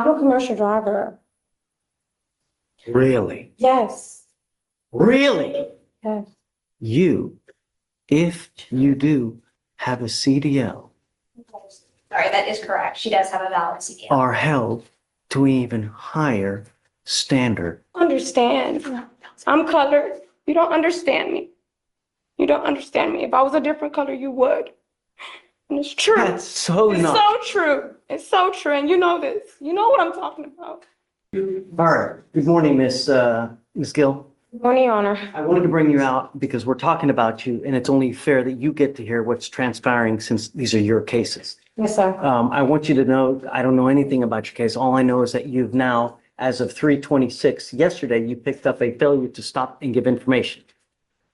I'm a commercial driver. Really? Yes. Really? Yes. You, if you do have a CDL, Sorry, that is correct. She does have a valid CDL. are held to an even higher standard. Understand. I'm colored. You don't understand me. You don't understand me. If I was a different color, you would. And it's true. That's so It's not. so true. It's so true. And you know this. You know what I'm talking about. All right. Good morning, Miss Gill. Good morning, Your Honor. I wanted to bring you out because we're talking about you, and it's only fair that you get to hear what's transpiring since these are your cases. Yes, sir. I want you to know, I don't know anything about your case. All I know is that you've now, as of 3/26, yesterday, you picked up a failure to stop and give information.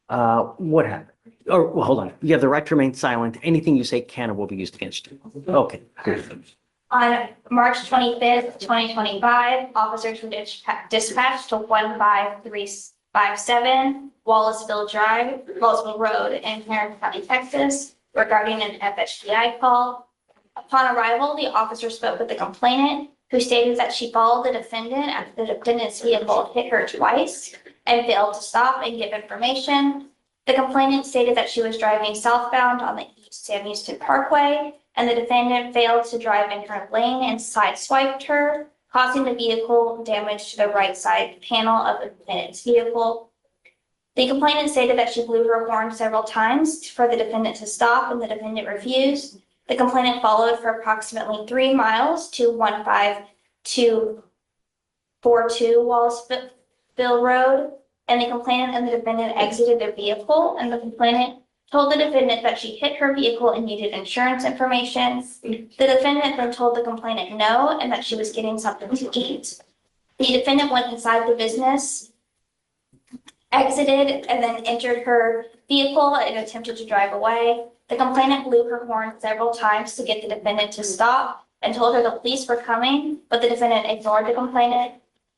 What happened? Or, well, hold on. You have the right to remain silent. Anything you say can or will be used against you. Okay, good. On March 25th, 2025, officers were dispatched to 15357 Wallaceville Road in Harris County, Texas, regarding an FSGI call. Upon arrival, the officer spoke with the complainant, who stated that she followed the defendant after the defendant's vehicle hit her twice and failed to stop and give information. The complainant stated that she was driving southbound on the East Sam Houston Parkway, and the defendant failed to drive in her lane and sideswiped her, causing the vehicle damage to the right side panel of the defendant's vehicle. The complainant stated that she blew her horn several times for the defendant to stop, and the defendant refused. The complainant followed for approximately 3 miles to 15242 Wallaceville Road, and the complainant and the defendant exited their vehicle, and the complainant told the defendant that she hit her vehicle and needed insurance information. The defendant then told the complainant no, and that she was getting something to eat. The defendant went inside the business, exited, and then entered her vehicle and attempted to drive away. The complainant blew her horn several times to get the defendant to stop and told her the police were coming, but the defendant ignored the complainant.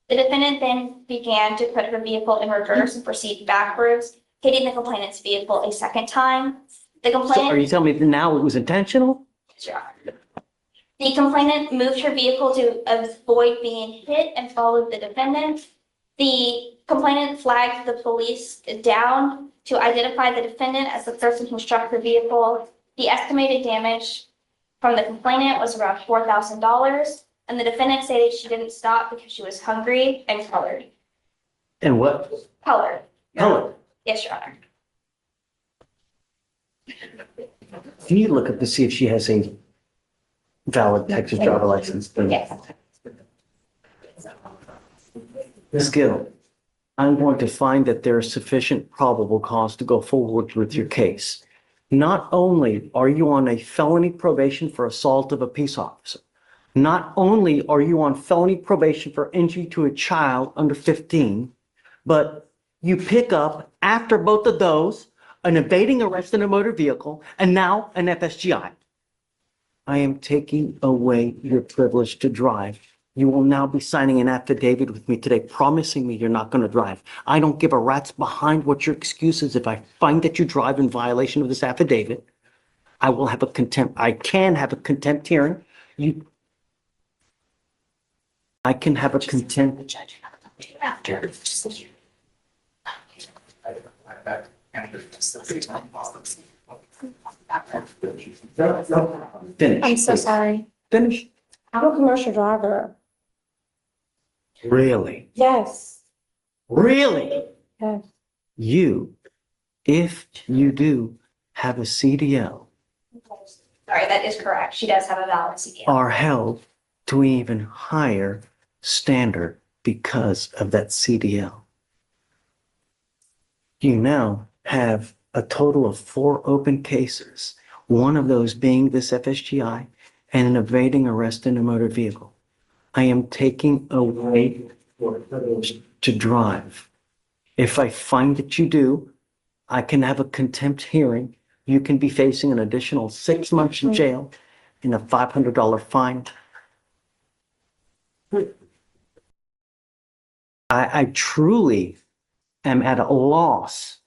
The defendant then began to put her vehicle in reverse and proceed backwards, hitting the complainant's vehicle a second time. The So complainant. are you telling me that now it was intentional? Sure. The complainant moved her vehicle to avoid being hit and followed the defendant. The complainant flagged the police down to identify the defendant as the person who struck her vehicle. The estimated damage from the complainant was around $4,000, and the defendant stated she didn't stop because she was hungry and colored. And what? Colored. Color. Yes, Your Honor. Can you look up to see if she has a valid Texas driver license? Yes. Ms. Gill, I'm going to find that there is sufficient probable cause to go forward with your case. Not only are you on a felony probation for assault of a peace officer, not only are you on felony probation for injury to a child under 15, but you pick up, after both of those, an evading arrest in a motor vehicle, and now an FSGI. I am taking away your privilege to drive. You will now be signing an affidavit with me today, promising me you're not going to drive. I don't give a rat's behind what your excuse is. If I find that you drive in violation of this affidavit, I will have a contempt. I can have a contempt hearing. I can have a contempt. After. Finish. I'm so please. sorry. Finish. I'm a commercial driver. Really? Yes. Really? Yes. You, if you do have a CDL, Sorry, that is correct. She does have a valid CDL. are held to an even higher standard because of that CDL. You now have a total of 4 open cases, one of those being this FSGI and an evading arrest in a motor vehicle. I am taking away your privilege to drive. If I find that you do, I can have a contempt hearing. You can be facing an additional 6 months in jail and a $500 fine. I truly am at a loss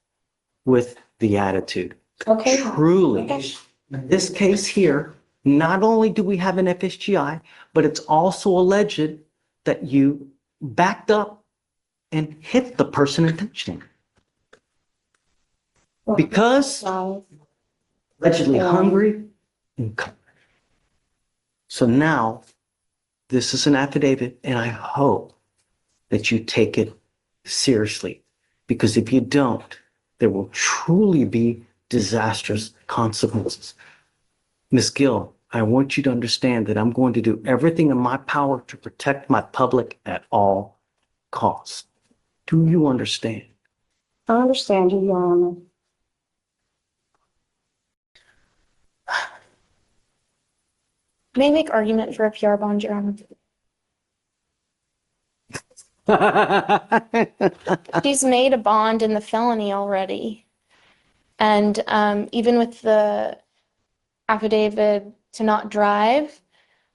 with the attitude. Okay. Truly. Okay. This case here Not only do we have an FSGI, but it's also alleged that you backed up and hit the person intentionally. Because allegedly hungry and covered. So now this is an affidavit, and I hope that you take it seriously, because if you don't, there will truly be disastrous consequences. Ms. Gill, I want you to understand that I'm going to do everything in my power to protect my public at all costs. Do you understand? I understand you, Your Honor. May I make argument for a PR bond, Your Honor? She's made a bond in the felony already. And even with the affidavit to not drive,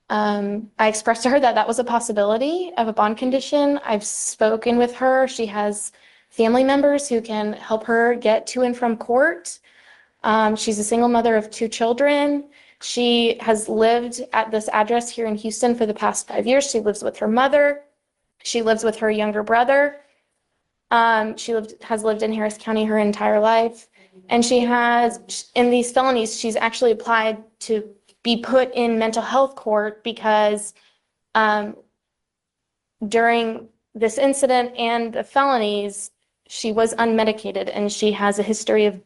I expressed to her that that was a possibility of a bond condition. I've spoken with her. She has family members who can help her get to and from court. She's a single mother of 2 children. She has lived at this address here in Houston for the past 5 years. She lives with her mother. She lives with her younger brother. Has lived in Harris County her entire life. And she has, in these felonies, she's actually applied to be put in mental health court because during this incident and the felonies, she was unmedicated and she has a history of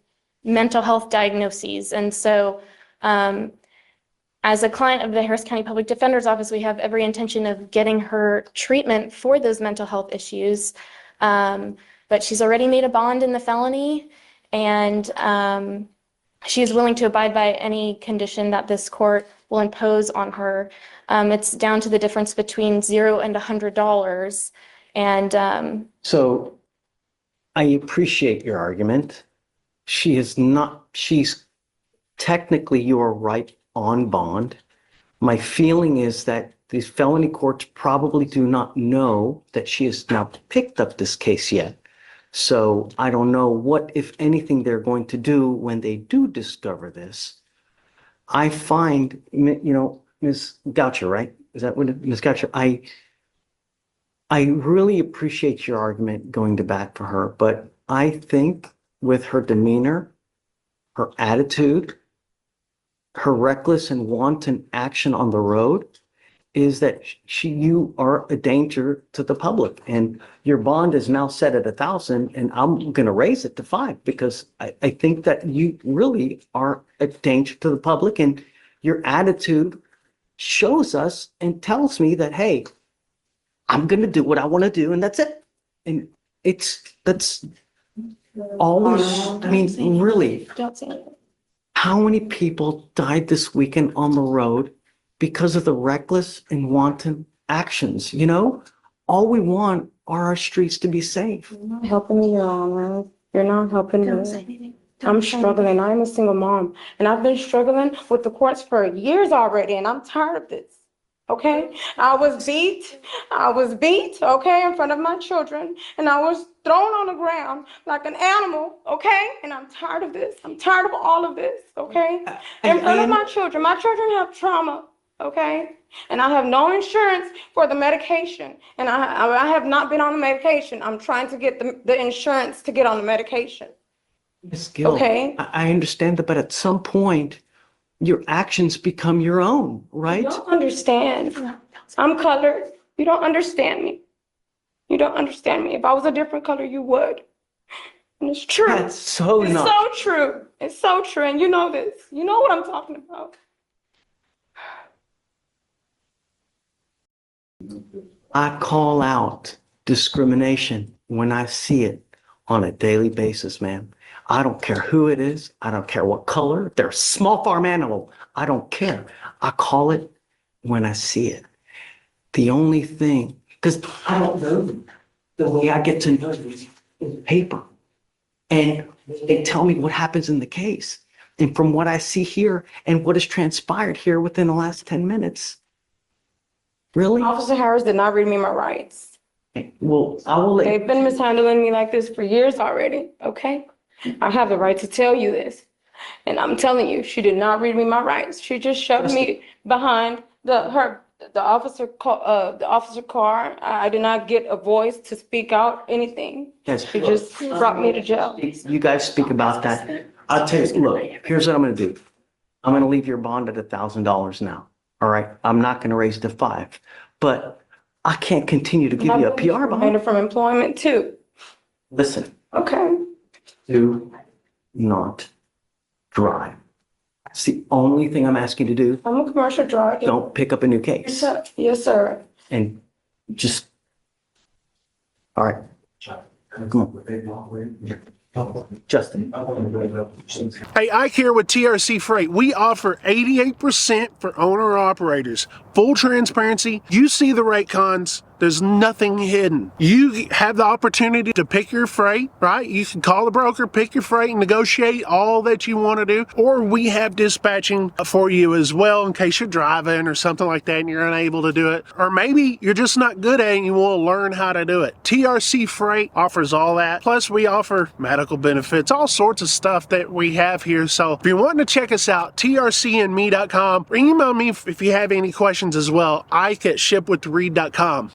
mental health diagnoses. And so as a client of the Harris County Public Defender's Office, we have every intention of getting her treatment for those mental health issues. But she's already made a bond in the felony, and she is willing to abide by any condition that this court will impose on her. It's down to the difference between $0 and $100. And So I appreciate your argument. She's technically, you are right on bond. My feeling is that these felony courts probably do not know that she has now picked up this case yet. So I don't know what, if anything, they're going to do when they do discover this. I find, Ms. Goucher, right? Is that what, Ms. Goucher? I really appreciate your argument going to bat for her, but I think with her demeanor, her attitude, her reckless and wanton action on the road, is that you are a danger to the public, and your bond is now set at 1,000, and I'm going to raise it to 5 because I think that you really are a danger to the public, and your attitude shows us and tells me that, hey, I'm going to do what I want to do, and that's it. And that's always, I mean, really, don't say anything. how many people died this weekend on the road because of the reckless and wanton actions? All we want are our streets to be safe. You're not helping me, Your Honor. You're not helping Don't say me. anything. I'm struggling. I'm a single mom, and I've been struggling with the courts for years already, and I'm tired of this. Okay? I was beat, okay, in front of my children, and I was thrown on the ground like an animal, okay? And I'm tired of this. I'm tired of all of this, okay? In front of my children. My children have trauma, okay? And I have no insurance for the medication, and I have not been on the medication. I'm trying to get the insurance to get on the medication. Ms. Gill, Okay. I understand that, but at some point, your actions become your own, right? You don't understand. I'm colored. You don't understand me. You don't understand me. If I was a different color, you would. And it's true. That's so It's not. so true. It's so true. And you know this. You know what I'm talking about. I call out discrimination when I see it on a daily basis, ma'am. I don't care who it is. I don't care what color. If they're a small farm animal, I don't care. I call it when I see it. The only thing, because I don't know them. The way I get to know them is paper. And they tell me what happens in the case. And from what I see here and what has transpired here within the last 10 minutes, really? Officer Harris did not read me my rights. Well, I will let They've been mishandling me like this for years already, okay? I have the right to tell you this. And I'm telling you, she did not read me my rights. She just shoved me behind the officer car. I did not get a voice to speak out anything. Yes. She just brought me to jail. You guys speak about that. I'll tell you, look, here's what I'm gonna do. I'm gonna leave your bond at $1,000 now. All right? I'm not gonna raise it to 5, but I can't continue to give you a PR bond. Terminated from employment too. Listen, Okay. do not drive. It's the only thing I'm asking you to do. I'm a commercial driver. Don't pick up a new Yes, case. sir. Yes, sir. And just, all right. Come on. Justin. Hey, Ike here with TRC Freight. We offer 88% for owner operators. Full transparency. You see the rate cons. There's nothing hidden. You have the opportunity to pick your freight, right? You can call the broker, pick your freight, and negotiate all that you want to do. Or we have dispatching for you as well in case you're driving or something like that and you're unable to do it. Or maybe you're just not good at it and you want to learn how to do it. TRC Freight offers all that. Plus, we offer medical benefits, all sorts of stuff that we have here. So if you're wanting to check us out, trcandme.com, or email me if you have any questions as well, Ike at shipwithreed.com.